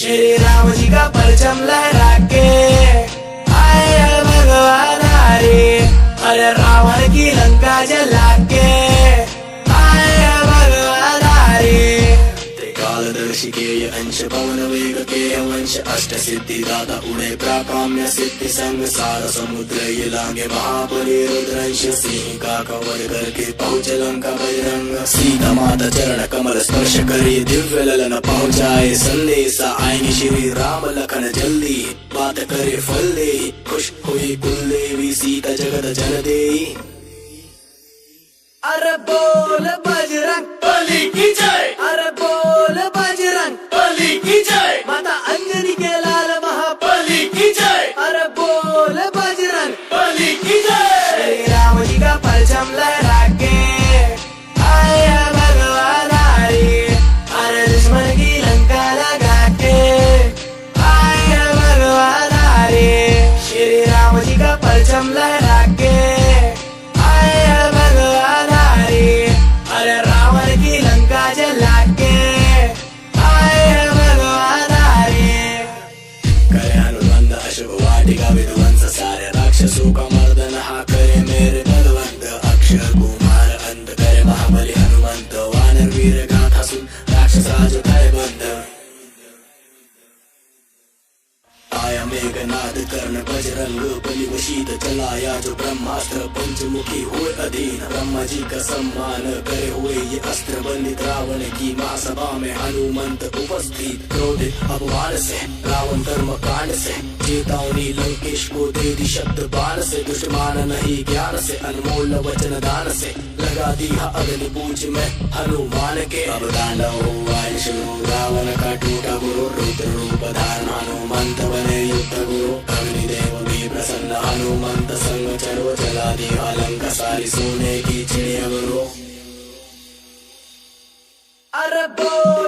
श्री राम जी का परचम लहरा के आए भगवान हरे। अरे रावण की लंका जला के आए भगवान हरे। कालदर्शी के अंश पवन वेग के वंश अष्ट सिद्धि दाता उड़े प्राकाम्य सिद्धि संग सार समुद्र ये लांगे महाबली रुद्रंश। सिंह का कवर करके पहुँचे लंका बजरंग। सीता माता चरण कमल स्पर्श करे दिव्य ललन पहुँचाए संदेशा। आएंगे श्री राम लखन जल्दी बात करे फल दे। खुश हुई कुल देवी सीता जगत जन दे। अरे बोल बजरंग बली की जय। अरे बोल बजरंग बली की जय। माता अंजनी के लाल महाबली की जय। अरे बोल बजरंग बली की जय। श्री राम जी का परचम लहरा के आए भगवान हरे। अरे दुश्मन की लंका लगा के आए भगवान हरे। श्री राम जी का परचम लहरा के आए भगवान हरे। अरे रावण की लंका जला के आए भगवान हरे। करे हनुमंत अशुभ वाटिका विध्वंस सारे राक्षसों का मर्दन। हा करे मेरे बलवंत अक्षर कुमार अंत। करे महाबली हनुमंत वानर वीर गाथा सुन राक्षस राज भय बंद। आया मेघनाद कर्ण बजरंग बलि वशीत चलाया जो ब्रह्मास्त्र पंचमुखी हुए अधीन। ब्रह्मा जी का सम्मान करे हुए ये अस्त्र बंदित रावण की महासभा में हनुमंत उपस्थित। क्रोधित अपमान से रावण कर्म कांड से चेतावनी लंकेश को दे दी शब्द बाण से। दुश्मन नहीं ज्ञान से अनमोल वचन दान से लगा दी अग्नि पूज में हनुमान के। अब तांडव हुआ शुरू रावण का टूटा गुरु रुद्र रूप धारण हनुमंत बने युद्ध गुरु। अग्निदेव भी प्रसन्न हनुमंत संग चलो चला दी लंका सारी सोने की चिड़िया गुरु। अरे बोल